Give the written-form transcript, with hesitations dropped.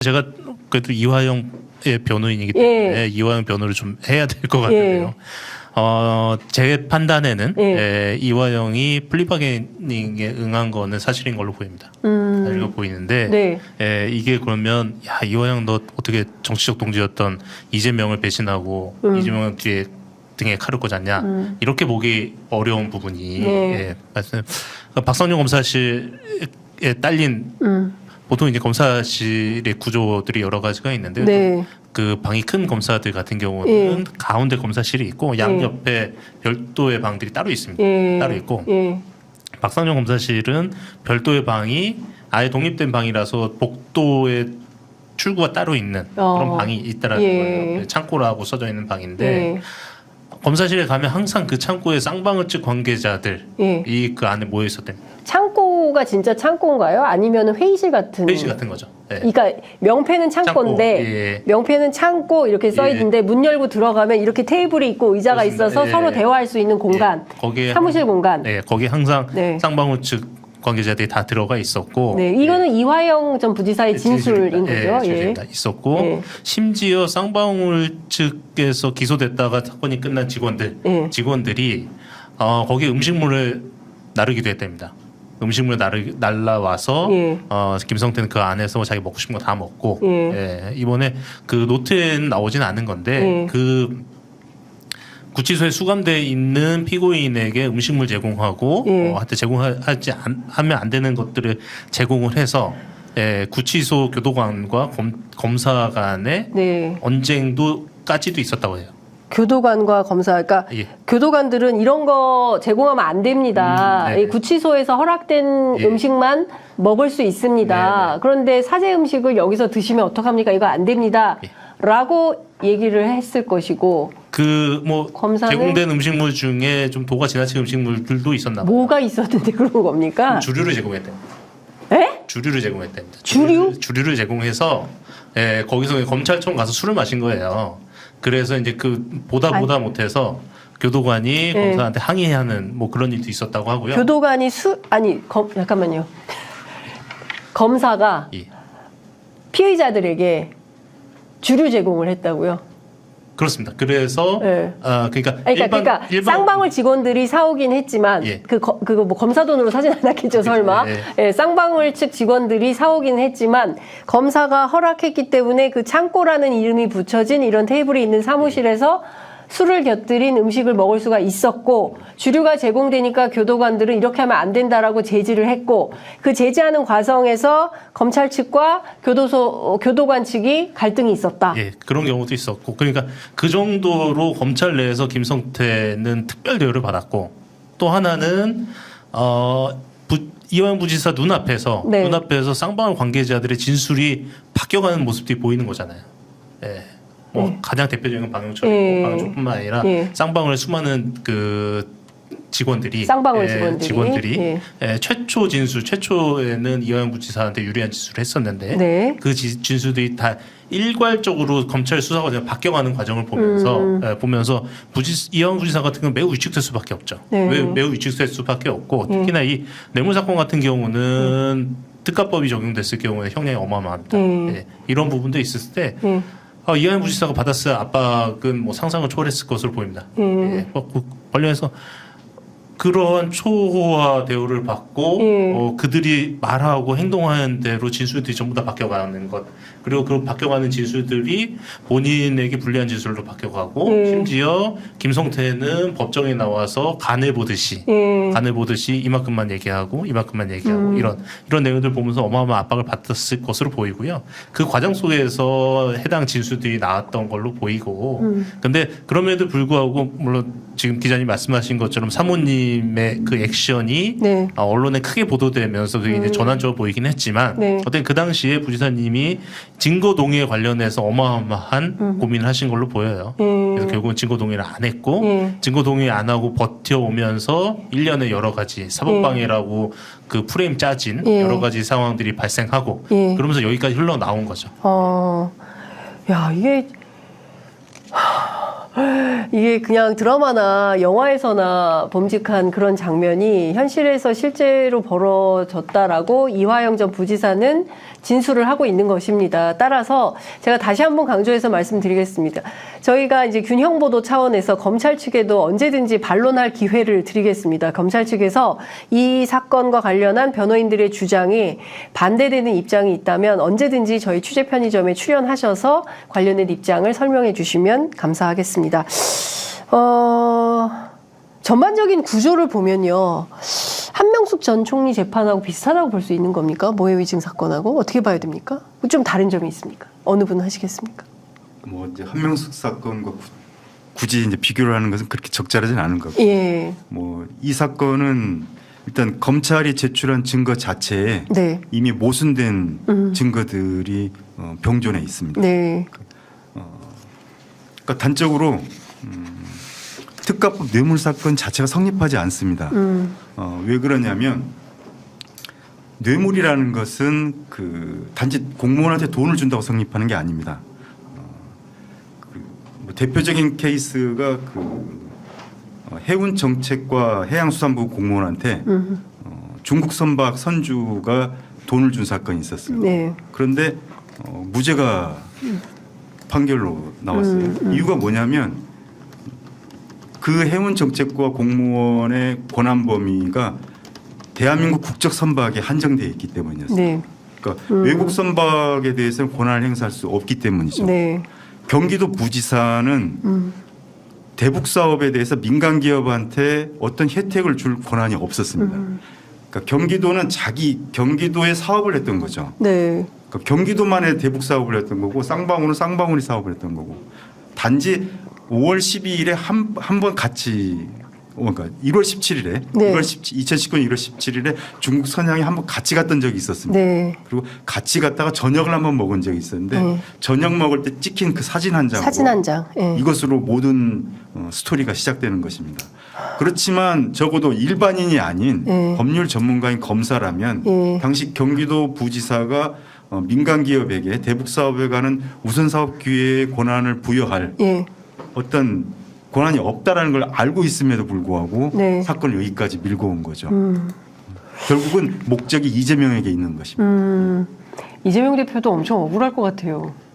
제가 그래도 이화영의 변호인이기 때문에 이화영 변호를 좀 해야 될 것 같은데요. 제 판단에는 이화영이 플리바게닝에 응한 거는 사실인 걸로 보입니다. 사실로 보이는데 이게 그러면 야 이화영 너 어떻게 정치적 동지였던 이재명을 배신하고 이재명 뒤에 등에 칼을 꽂았냐 이렇게 보기 어려운 부분이 말씀 박성용 검사실에 딸린 보통 이제 검사실의 구조들이 여러 가지가 있는데 그 방이 큰 검사들 같은 경우는 가운데 검사실이 있고 양옆에 별도의 방들이 따로 있습니다. 따로 있고 박상용 검사실은 별도의 방이 아예 독립된 방이라서 복도에 출구가 따로 있는 그런 방이 있다라는 거예요. 창고라고 써져 있는 방인데 검사실에 가면 항상 그 창고에 쌍방울측 관계자들이 그 안에 모여 있었답니다. 창고가 진짜 창고인가요? 아니면 회의실 같은? 회의실 같은 거죠. 그러니까 명패는 창고인데 명패는 창고 이렇게 써 있는데 문 열고 들어가면 이렇게 테이블이 있고 의자가 그렇습니다. 있어서 서로 대화할 수 있는 공간, 거기에 사무실 공간. 거기에 항상 쌍방울측 관계자들이 다 들어가 있었고 이거는 이화영 전 부지사의 진술인 거죠. 있었고 심지어 쌍방울 측에서 기소됐다가 사건이 끝난 직원들이 거기에 음식물을 나르기도 했답니다. 음식물 날라와서 김성태는 그 안에서 자기 먹고 싶은 거 다 먹고 이번에 그 노트에는 나오진 않은 건데 그 구치소에 수감돼 있는 피고인에게 음식물 제공하고 하여튼 제공하지 하면 안 되는 것들을 제공을 해서 구치소 교도관과 검사 간의 언쟁도까지도 있었다고 해요. 교도관과 검사, 그러니까 교도관들은 이런 거 제공하면 안 됩니다. 구치소에서 허락된 음식만 먹을 수 있습니다. 그런데 사제 음식을 여기서 드시면 어떡합니까? 이거 안 됩니다. 라고 얘기를 했을 것이고 그 뭐 제공된 음식물 중에 좀 도가 지나친 음식물들도 있었나 봐요. 뭐가 있었는데 그런 겁니까? 주류를 제공했답니다. 에? 주류를 제공했답니다. 주류를 제공해서 거기서 검찰청 가서 술을 마신 거예요. 그래서 이제 그 보다 못해서 교도관이 검사한테 항의하는 뭐 그런 일도 있었다고 하고요. 교도관이 잠깐만요. 검사가 피의자들에게 주류 제공을 했다고요? 그렇습니다. 그래서 그러니까 쌍방울 직원들이 사오긴 했지만 그거 뭐 검사 돈으로 사진 않았겠죠 설마? 쌍방울 측 직원들이 사오긴 했지만 검사가 허락했기 때문에 그 창고라는 이름이 붙여진 이런 테이블이 있는 사무실에서 술을 곁들인 음식을 먹을 수가 있었고 주류가 제공되니까 교도관들은 이렇게 하면 안 된다라고 제지를 했고 그 제지하는 과정에서 검찰 측과 교도관 측이 갈등이 있었다. 그런 경우도 있었고 그러니까 그 정도로 검찰 내에서 김성태는 특별 대우를 받았고 또 하나는 이화영 부지사 눈앞에서 쌍방울 관계자들의 진술이 바뀌어가는 모습들이 보이는 거잖아요. 가장 대표적인 건 방영철이고 방영철뿐만 아니라 쌍방울의 수많은 그 직원들이 최초에는 이화영 부지사한테 유리한 진술을 했었는데 그 진술들이 다 일괄적으로 검찰 수사 과정에 바뀌어가는 과정을 보면서 이화영 부지사 같은 경우는 매우 위축될 수밖에 없죠. 매우 위축될 수밖에 없고 특히나 이 뇌물 사건 같은 경우는 특가법이 적용됐을 경우에 형량이 어마어마합니다. 이런 부분도 있을 때 이화영 부지사가 받았을 압박은 뭐 상상을 초월했을 것으로 보입니다. 관련해서 그러한 초호화 대우를 받고 그들이 말하고 행동하는 대로 진술들이 전부 다 바뀌어가는 것 그리고 그 바뀌어가는 진술들이 본인에게 불리한 진술로 바뀌어가고 심지어 김성태는 법정에 나와서 간을 보듯이 이만큼만 얘기하고 이런 내용들 보면서 어마어마한 압박을 받았을 것으로 보이고요. 그 과정 속에서 해당 진술들이 나왔던 걸로 보이고 근데 그럼에도 불구하고 물론 지금 기자님 말씀하신 것처럼 사모님의 그 액션이 언론에 크게 보도되면서 그게 이제 전환적으로 보이긴 했지만 어쨌든 그 당시에 부지사님이 증거 동의에 관련해서 어마어마한 고민을 하신 걸로 보여요. 그래서 결국은 증거 동의를 안 했고 증거 동의 안 하고 버텨오면서 일련의 여러 가지 사법방해라고 그 프레임 짜진 여러 가지 상황들이 발생하고 그러면서 여기까지 흘러나온 거죠. 야 이게 이게 그냥 드라마나 영화에서나 범직한 그런 장면이 현실에서 실제로 벌어졌다라고 이화영 전 부지사는 진술을 하고 있는 것입니다. 따라서 제가 다시 한번 강조해서 말씀드리겠습니다. 저희가 이제 균형 보도 차원에서 검찰 측에도 언제든지 반론할 기회를 드리겠습니다. 검찰 측에서 이 사건과 관련한 변호인들의 주장이 반대되는 입장이 있다면 언제든지 저희 취재 편의점에 출연하셔서 관련된 입장을 설명해 주시면 감사하겠습니다. 전반적인 구조를 보면요. 한명숙 전 총리 재판하고 비슷하다고 볼 수 있는 겁니까? 모해위증 사건하고 어떻게 봐야 됩니까? 좀 다른 점이 있습니까? 어느 분 하시겠습니까? 뭐 이제 한명숙 사건과 굳이 이제 비교를 하는 것은 그렇게 적절하진 않은 거고. 예. 뭐 이 사건은 일단 검찰이 제출한 증거 자체에 네. 이미 모순된 증거들이 병존해 있습니다. 네. 그러니까 단적으로 특가법 뇌물 사건 자체가 성립하지 않습니다. 왜 그러냐면 뇌물이라는 것은 단지 공무원한테 돈을 준다고 성립하는 게 아닙니다. 뭐 대표적인 케이스가 해운 정책과 해양수산부 공무원한테 중국 선박 선주가 돈을 준 사건이 있었습니다. 네. 그런데 무죄가 판결로 나왔어요. 이유가 뭐냐면 그 해운 정책과 공무원의 권한 범위가 대한민국 국적 선박에 한정되어 있기 때문이었어요. 네. 그러니까 외국 선박에 대해서는 권한을 행사할 수 없기 때문이죠. 네. 경기도 부지사는 대북 사업에 대해서 민간 기업한테 어떤 혜택을 줄 권한이 없었습니다. 그러니까 경기도는 경기도에 사업을 했던 거죠. 네. 그러니까 경기도만의 대북 사업을 했던 거고 쌍방울은 쌍방울이 사업을 했던 거고 단지 5월 12일에 한 번 같이 그러니까 1월 17일에 네. 2019년 1월 17일에 중국 선양에 한 번 같이 갔던 적이 있었습니다. 네. 그리고 같이 갔다가 저녁을 한번 먹은 적이 있었는데 저녁 먹을 때 찍힌 그 사진 한 장. 사진 한 장. 네. 이것으로 모든 스토리가 시작되는 것입니다. 그렇지만 적어도 일반인이 아닌 네. 법률 전문가인 검사라면 네. 당시 경기도 부지사가 민간 기업에게 대북 사업에 관한 우선 사업 기회의 권한을 부여할 네. 어떤 권한이 없다라는 걸 알고 있음에도 불구하고 네. 사건을 여기까지 밀고 온 거죠. 결국은 목적이 이재명에게 있는 것입니다. 이재명 대표도 엄청 억울할 것 같아요.